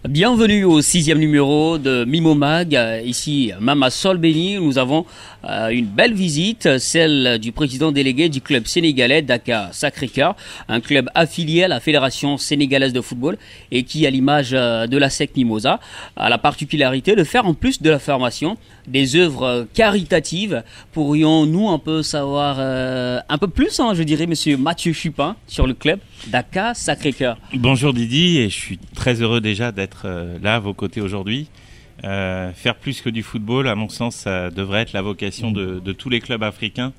Bienvenue au 6e numéro de Mimo Mag. Ici, Mama Solbeni. Nous avons une belle visite, celle du président délégué du club sénégalais Dakar Sacré-Cœur, un club affilié à la Fédération sénégalaise de football et qui, à l'image de la SEC Mimosa, a la particularité de faire en plus de la formation des œuvres caritatives. Pourrions-nous un peu savoir un peu plus, je dirais, monsieur Mathieu Chupin, sur le club Dakar Sacré-Cœur. Bonjour Didi, et je suis très heureux déjà d'être là à vos côtés aujourd'hui. Faire plus que du football, à mon sens, ça devrait être la vocation de tous les clubs africains,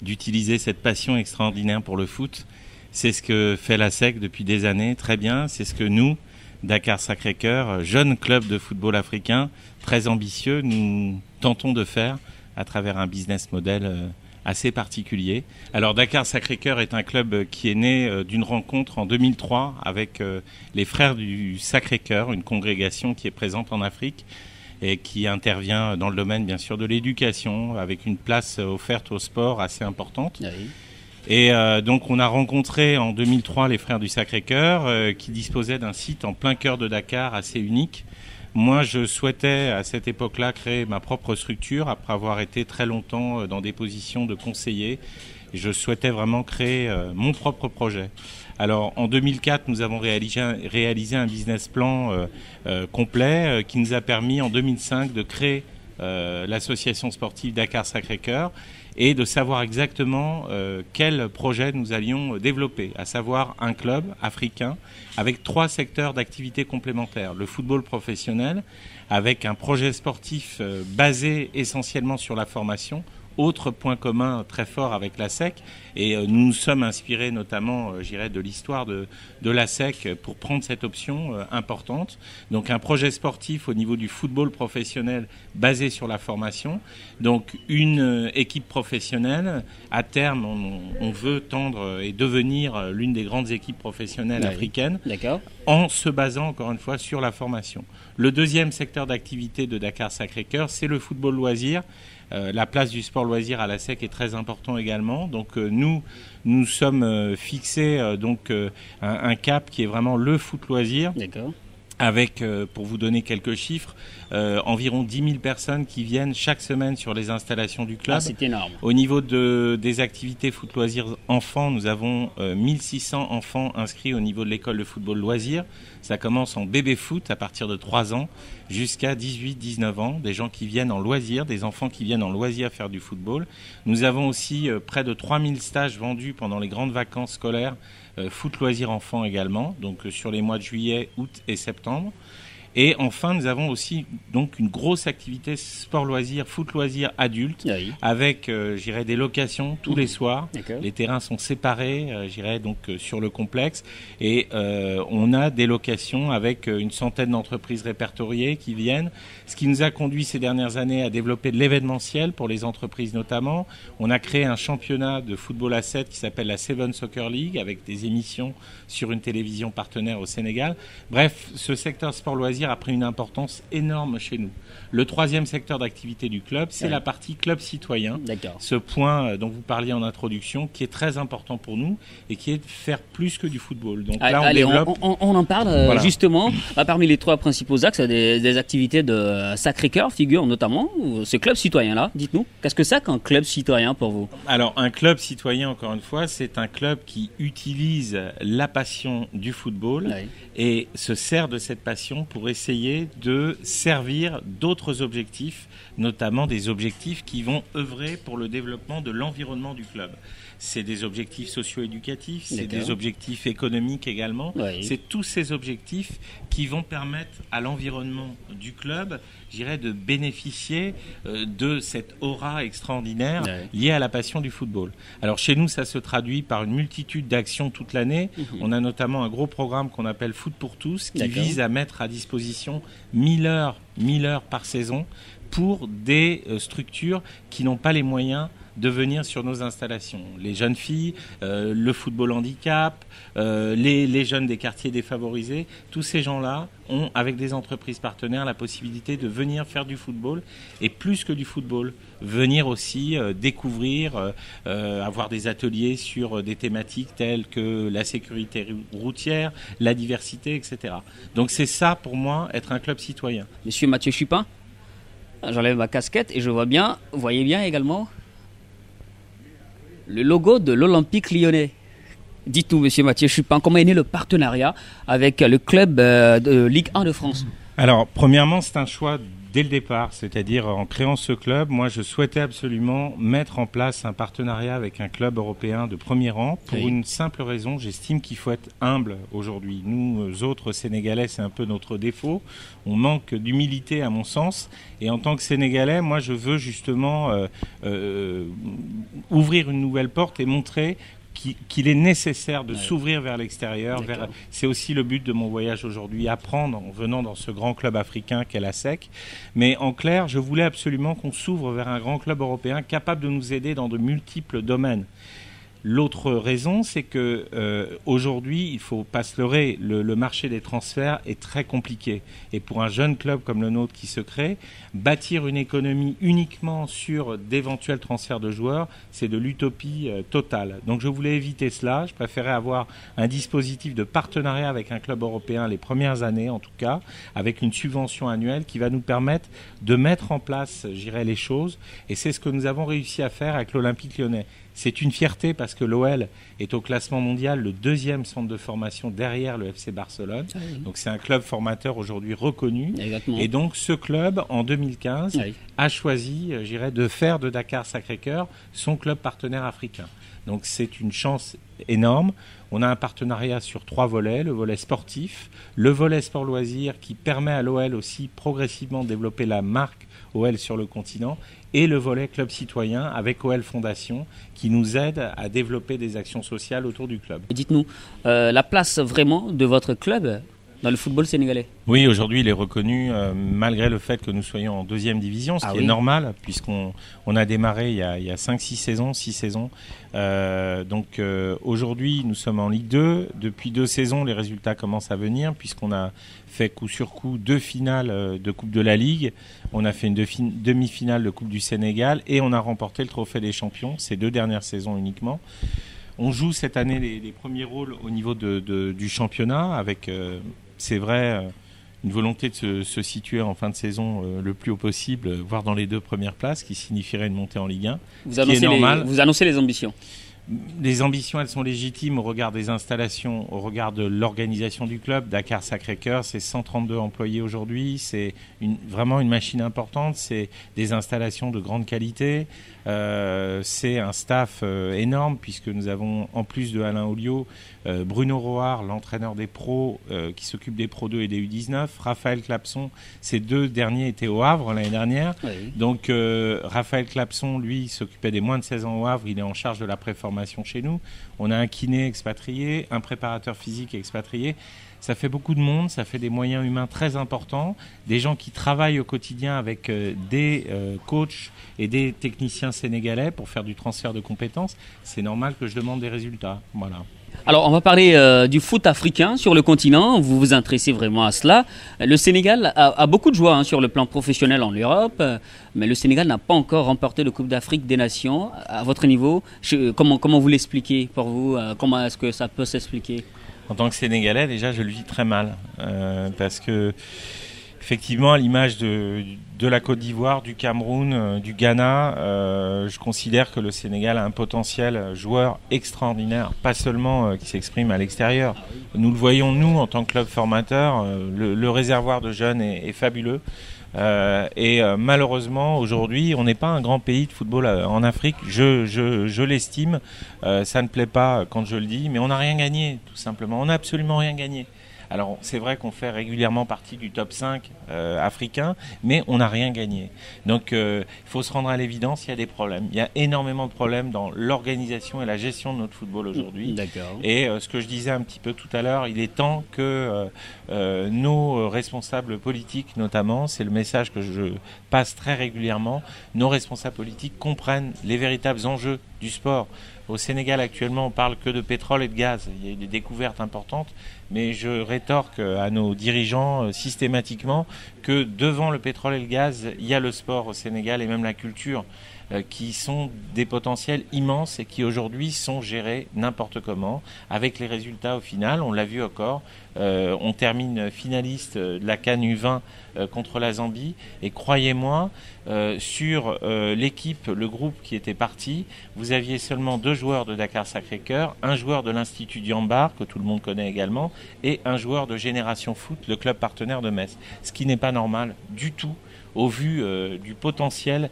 d'utiliser cette passion extraordinaire pour le foot. C'est ce que fait la SEC depuis des années, très bien. C'est ce que nous, Dakar Sacré-Cœur, jeune club de football africain, très ambitieux, nous tentons de faire à travers un business model assez particulier. Alors Dakar Sacré-Cœur est un club qui est né d'une rencontre en 2003 avec les frères du Sacré-Cœur, une congrégation qui est présente en Afrique et qui intervient dans le domaine bien sûr de l'éducation, avec une place offerte au sport assez importante. Oui. Et donc on a rencontré en 2003 les frères du Sacré-Cœur qui disposaient d'un site en plein cœur de Dakar assez unique. Moi, je souhaitais à cette époque-là créer ma propre structure après avoir été très longtemps dans des positions de conseiller. Et je souhaitais vraiment créer mon propre projet. Alors, en 2004, nous avons réalisé un business plan complet qui nous a permis en 2005 de créer l'association sportive Dakar Sacré-Cœur et de savoir exactement quel projet nous allions développer, à savoir un club africain avec 3 secteurs d'activité complémentaires. Le football professionnel, avec un projet sportif basé essentiellement sur la formation, autre point commun très fort avec la SEC, et nous nous sommes inspirés notamment, de l'histoire de la SEC pour prendre cette option importante. Donc un projet sportif au niveau du football professionnel basé sur la formation. Donc une équipe professionnelle, à terme on veut tendre et devenir l'une des grandes équipes professionnelles africaines, en se basant encore une fois sur la formation. Le deuxième secteur d'activité de Dakar Sacré-Cœur, c'est le football loisir. La place du sport loisir à la SEC est très important également. Donc nous sommes fixés un cap qui est vraiment le foot loisir. D'accord. Avec, pour vous donner quelques chiffres, environ 10 000 personnes qui viennent chaque semaine sur les installations du club. Ah, c'est énorme. Au niveau des activités foot loisirs enfants, nous avons 1600 enfants inscrits au niveau de l'école de football loisirs. Ça commence en bébé foot à partir de 3 ans jusqu'à 18-19 ans. Des gens qui viennent en loisirs, des enfants qui viennent en loisirs faire du football. Nous avons aussi près de 3000 stages vendus pendant les grandes vacances scolaires. Foot loisirs enfants également, donc sur les mois de juillet, août et septembre. Et enfin, nous avons aussi donc une grosse activité sport loisirs, foot loisirs adultes, oui, avec des locations tous les soirs. D'accord. Les terrains sont séparés, sur le complexe, et on a des locations avec une centaine d'entreprises répertoriées qui viennent. Ce qui nous a conduit ces dernières années à développer de l'événementiel pour les entreprises notamment. On a créé un championnat de football à 7 qui s'appelle la Seven Soccer League, avec des émissions sur une télévision partenaire au Sénégal. Bref, ce secteur sport loisirs a pris une importance énorme chez nous. Le troisième secteur d'activité du club, c'est la partie club citoyen. D'accord. Ce point dont vous parliez en introduction, qui est très important pour nous et qui est de faire plus que du football. Donc là, on développe... on en parle justement. Parmi les 3 principaux axes des activités de Sacré-Cœur figure notamment ce club citoyen-là. Dites-nous, qu'est-ce que c'est qu'un club citoyen pour vous ? Alors, un club citoyen, encore une fois, c'est un club qui utilise la passion du football et se sert de cette passion pour essayer de servir d'autres objectifs, notamment des objectifs qui vont œuvrer pour le développement de l'environnement du club. C'est des objectifs socio-éducatifs, c'est des objectifs économiques également. Oui. C'est tous ces objectifs qui vont permettre à l'environnement du club, de bénéficier de cette aura extraordinaire liée à la passion du football. Alors chez nous, ça se traduit par une multitude d'actions toute l'année. On a notamment un gros programme qu'on appelle Foot pour tous, qui vise à mettre à disposition 1000 heures par saison pour des structures qui n'ont pas les moyens de venir sur nos installations. Les jeunes filles, le football handicap, les jeunes des quartiers défavorisés, tous ces gens-là ont, avec des entreprises partenaires, la possibilité de venir faire du football, et plus que du football, venir aussi découvrir, avoir des ateliers sur des thématiques telles que la sécurité routière, la diversité, etc. Donc c'est ça pour moi, être un club citoyen. Monsieur Mathieu Chupin, j'enlève ma casquette et je vois bien, vous voyez bien également, le logo de l'Olympique Lyonnais. Dites-nous, monsieur Mathieu Chupin, comment est né le partenariat avec le club de Ligue 1 de France? Alors, premièrement, c'est un choix dès le départ, c'est-à-dire en créant ce club, moi je souhaitais absolument mettre en place un partenariat avec un club européen de premier rang pour une simple raison, j'estime qu'il faut être humble aujourd'hui. Nous autres Sénégalais, c'est un peu notre défaut, on manque d'humilité à mon sens, et en tant que Sénégalais, moi je veux justement ouvrir une nouvelle porte et montrer qu'il est nécessaire de s'ouvrir vers l'extérieur. C'est aussi le but de mon voyage aujourd'hui, apprendre en venant dans ce grand club africain qu'est la SEC. Mais en clair, je voulais absolument qu'on s'ouvre vers un grand club européen capable de nous aider dans de multiples domaines. L'autre raison, c'est que aujourd'hui, il faut pas se leurrer, le marché des transferts est très compliqué. Et pour un jeune club comme le nôtre qui se crée, bâtir une économie uniquement sur d'éventuels transferts de joueurs, c'est de l'utopie totale. Donc je voulais éviter cela. Je préférais avoir un dispositif de partenariat avec un club européen les premières années, en tout cas, avec une subvention annuelle qui va nous permettre de mettre en place, les choses. Et c'est ce que nous avons réussi à faire avec l'Olympique Lyonnais. C'est une fierté parce que l'OL est au classement mondial le 2e centre de formation derrière le FC Barcelone. Donc c'est un club formateur aujourd'hui reconnu. Exactement. Et donc ce club, en 2015, a choisi, de faire de Dakar Sacré-Cœur son club partenaire africain. Donc c'est une chance énorme. On a un partenariat sur 3 volets, le volet sportif, le volet sport-loisir qui permet à l'OL aussi progressivement de développer la marque OL sur le continent, et le volet club citoyen avec OL Fondation qui nous aide à développer des actions sociales autour du club. Dites-nous, la place vraiment de votre club dans le football sénégalais? Oui, aujourd'hui il est reconnu malgré le fait que nous soyons en 2e division, ce qui est normal puisqu'on a démarré il y a 6 saisons. Donc aujourd'hui nous sommes en Ligue 2. Depuis 2 saisons les résultats commencent à venir puisqu'on a fait coup sur coup 2 finales de Coupe de la Ligue. On a fait une demi-finale de Coupe du Sénégal et on a remporté le Trophée des Champions, ces 2 dernières saisons uniquement. On joue cette année les premiers rôles au niveau du championnat avec, c'est vrai, une volonté de se situer en fin de saison le plus haut possible, voire dans les 2 premières places, qui signifierait une montée en Ligue 1. Vous annoncez les ambitions? Les ambitions, elles sont légitimes au regard des installations, au regard de l'organisation du club. Dakar Sacré-Cœur, c'est 132 employés aujourd'hui, c'est vraiment une machine importante, c'est des installations de grande qualité, c'est un staff énorme puisque nous avons, en plus de Alain Olliot, Bruno Roard, l'entraîneur des pros qui s'occupe des Pro 2 et des U19, Raphaël Clapson, ces 2 derniers étaient au Havre l'année dernière. Donc Raphaël Clapson, lui, s'occupait des moins de 16 ans au Havre, il est en charge de la préformation chez nous. On a un kiné expatrié, un préparateur physique expatrié. Ça fait beaucoup de monde, ça fait des moyens humains très importants, des gens qui travaillent au quotidien avec des coachs et des techniciens sénégalais pour faire du transfert de compétences. C'est normal que je demande des résultats. Voilà. Alors, on va parler du foot africain sur le continent. Vous vous intéressez vraiment à cela. Le Sénégal a beaucoup de joie sur le plan professionnel en Europe, mais le Sénégal n'a pas encore remporté de Coupe d'Afrique des Nations. À votre niveau, comment vous l'expliquez pour vous? Comment est-ce que ça peut s'expliquer? En tant que Sénégalais, déjà, je le vis très mal parce que effectivement, à l'image de la Côte d'Ivoire, du Cameroun, du Ghana, je considère que le Sénégal a un potentiel joueur extraordinaire, pas seulement qui s'exprime à l'extérieur. Nous le voyons, nous, en tant que club formateur, le réservoir de jeunes est fabuleux. Et malheureusement, aujourd'hui, on n'est pas un grand pays de football en Afrique. Je l'estime. Ça ne plaît pas quand je le dis, mais on n'a rien gagné, tout simplement. On n'a absolument rien gagné. Alors c'est vrai qu'on fait régulièrement partie du top 5 africain, mais on n'a rien gagné. Donc il faut se rendre à l'évidence, il y a des problèmes. Il y a énormément de problèmes dans l'organisation et la gestion de notre football aujourd'hui. D'accord. Et ce que je disais un petit peu tout à l'heure, il est temps que nos responsables politiques, notamment, c'est le message que je passe très régulièrement, nos responsables politiques comprennent les véritables enjeux du sport. Au Sénégal, actuellement, on parle que de pétrole et de gaz. Il y a eu des découvertes importantes, mais je rétorque à nos dirigeants systématiquement que devant le pétrole et le gaz, il y a le sport au Sénégal et même la culture qui sont des potentiels immenses et qui aujourd'hui sont gérés n'importe comment, avec les résultats au final, on l'a vu encore, on termine finaliste de la CAN U20 contre la Zambie, et croyez-moi, sur l'équipe, le groupe qui était parti, vous aviez seulement 2 joueurs de Dakar Sacré-Cœur, un joueur de l'Institut Diambar, que tout le monde connaît également, et un joueur de Génération Foot, le club partenaire de Metz, ce qui n'est pas normal du tout au vu du potentiel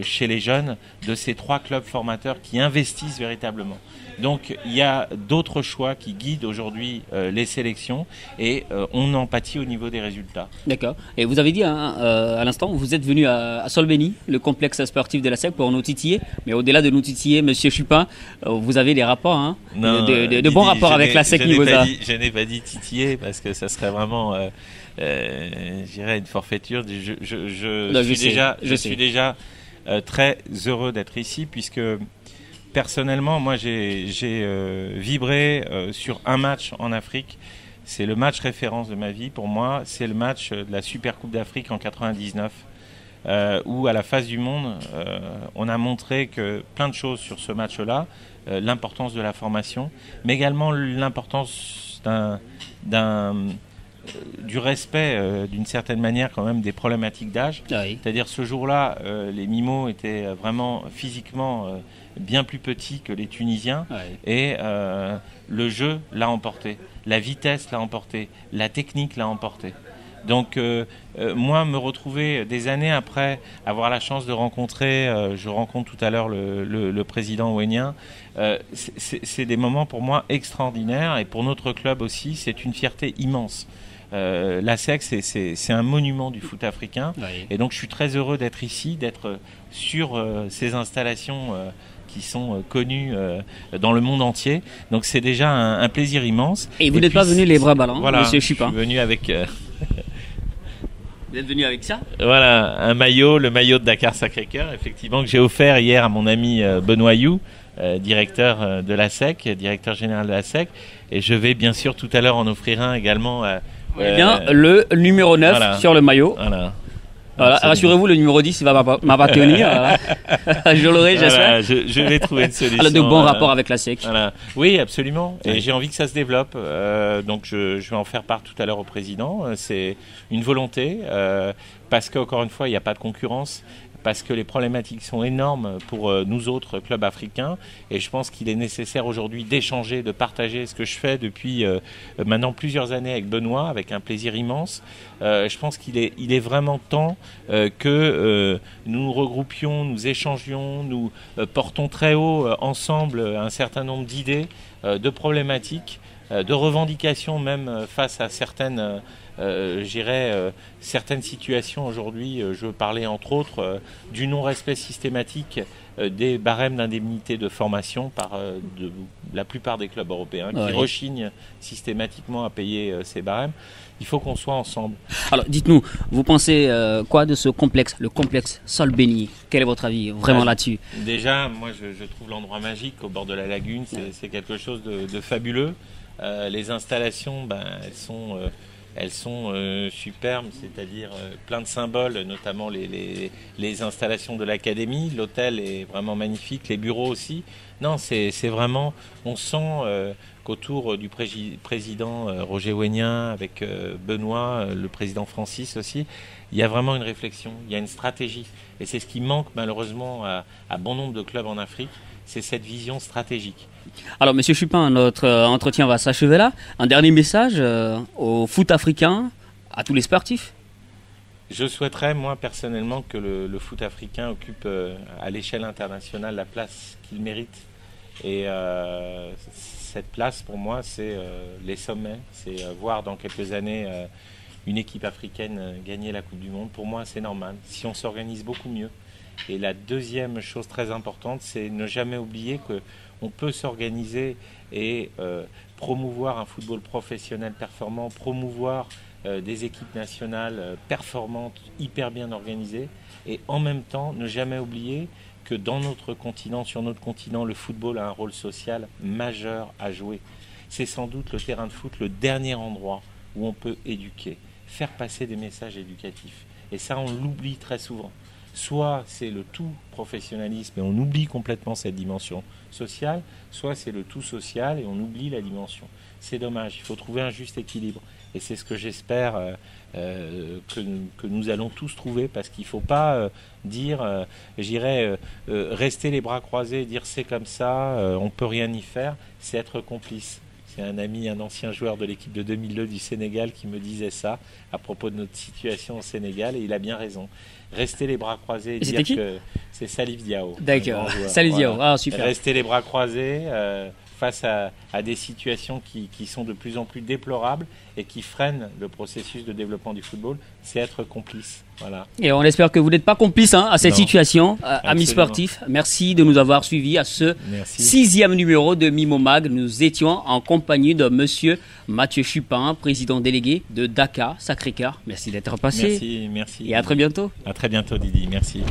chez les jeunes de ces 3 clubs formateurs qui investissent véritablement. Donc il y a d'autres choix qui guident aujourd'hui les sélections et on en pâtit au niveau des résultats. D'accord. Et vous avez dit à l'instant, vous êtes venu à Solbeni, le complexe sportif de la SEC, pour nous titiller. Mais au-delà de nous titiller, Monsieur Chupin, vous avez des rapports, hein, de bons rapports avec la SEC Nivosa. Je n'ai pas dit titiller parce que ça serait vraiment... je dirais une forfaiture. Je suis déjà très heureux d'être ici puisque personnellement, moi j'ai vibré sur un match en Afrique. C'est le match référence de ma vie pour moi. C'est le match de la Super Coupe d'Afrique en 99 où à la face du monde, on a montré que plein de choses sur ce match-là, l'importance de la formation, mais également l'importance du respect d'une certaine manière quand même des problématiques d'âge. Ah oui. C'est-à-dire ce jour-là, les Mimos étaient vraiment physiquement bien plus petits que les Tunisiens. Ah oui. Et le jeu l'a emporté, la vitesse l'a emporté, la technique l'a emporté. Donc moi, me retrouver des années après, avoir la chance de rencontrer, je rencontre tout à l'heure le président ouénien, c'est des moments pour moi extraordinaires et pour notre club aussi, c'est une fierté immense. La SEC, c'est un monument du foot africain. Oui. Et donc je suis très heureux d'être ici, d'être sur ces installations qui sont connues dans le monde entier. Donc c'est déjà un plaisir immense. Et vous n'êtes pas venu les bras ballants, voilà, Monsieur Chupin. Je suis venu avec... Vous êtes venu avec ça? Voilà, un maillot, le maillot de Dakar Sacré-Cœur, effectivement, que j'ai offert hier à mon ami Benoît You, directeur de la SEC, directeur général de la SEC. Et je vais bien sûr tout à l'heure en offrir un également à... le numéro 9 voilà, sur le maillot. Voilà. Voilà, rassurez-vous, le numéro 10 il va m'appartenir. Je l'aurai, voilà, j'espère. je vais trouver une solution. Alors, de bons rapports avec la SEC. Voilà. Oui, absolument. Et j'ai envie que ça se développe. Donc je vais en faire part tout à l'heure au président. C'est une volonté parce qu'encore une fois, il n'y a pas de concurrence. Parce que les problématiques sont énormes pour nous autres clubs africains et je pense qu'il est nécessaire aujourd'hui d'échanger, de partager ce que je fais depuis maintenant plusieurs années avec Benoît, avec un plaisir immense. Je pense qu'il est vraiment temps que nous nous regroupions, nous échangions, nous portons très haut ensemble un certain nombre d'idées, de problématiques, de revendications même face à certaines... certaines situations aujourd'hui, je veux parler entre autres du non-respect systématique des barèmes d'indemnité de formation par la plupart des clubs européens qui rechignent systématiquement à payer ces barèmes. Il faut qu'on soit ensemble. Alors dites-nous, vous pensez quoi de ce complexe, le complexe Solbeni? Quel est votre avis vraiment là-dessus? Déjà, moi je trouve l'endroit magique au bord de la lagune, c'est quelque chose de fabuleux. Les installations, elles sont superbes, c'est-à-dire plein de symboles, notamment les installations de l'académie. L'hôtel est vraiment magnifique, les bureaux aussi. Non, c'est vraiment, on sent qu'autour du président Roger Ouénien, avec Benoît, le président Francis aussi, il y a vraiment une réflexion, il y a une stratégie. Et c'est ce qui manque malheureusement à bon nombre de clubs en Afrique, c'est cette vision stratégique. Alors, Monsieur Chupin, notre entretien va s'achever là. Un dernier message au foot africain, à tous les sportifs. Je souhaiterais, moi, personnellement, que le foot africain occupe à l'échelle internationale la place qu'il mérite. Et cette place, pour moi, c'est les sommets. C'est voir dans quelques années une équipe africaine gagner la Coupe du Monde. Pour moi, c'est normal. Si on s'organise beaucoup mieux. Et la deuxième chose très importante, c'est ne jamais oublier qu'on peut s'organiser et promouvoir un football professionnel performant, promouvoir des équipes nationales performantes, hyper bien organisées, et en même temps ne jamais oublier que dans notre continent, sur notre continent, le football a un rôle social majeur à jouer. C'est sans doute le terrain de foot le dernier endroit où on peut éduquer, faire passer des messages éducatifs. Et ça, on l'oublie très souvent. Soit c'est le tout professionnalisme et on oublie complètement cette dimension sociale, soit c'est le tout social et on oublie la dimension. C'est dommage, il faut trouver un juste équilibre. Et c'est ce que j'espère que nous allons tous trouver, parce qu'il ne faut pas dire, rester les bras croisés et dire c'est comme ça, on ne peut rien y faire, c'est être complice. C'est un ancien joueur de l'équipe de 2002 du Sénégal qui me disait ça à propos de notre situation au Sénégal, et il a bien raison. Rester les bras croisés et dire que c'est Salif Diao. D'accord, Salif Diao, voilà. Ah super. Rester les bras croisés face à des situations qui sont de plus en plus déplorables et qui freinent le processus de développement du football, c'est être complice. Voilà. Et on espère que vous n'êtes pas complice à cette situation, amis sportifs. Merci de nous avoir suivis à ce 6e numéro de Mimomag. Nous étions en compagnie de monsieur Mathieu Chupin, président délégué de Dakar Sacré-Cœur. Merci d'être passé. Merci. Et à très bientôt. À très bientôt, Didi. Merci.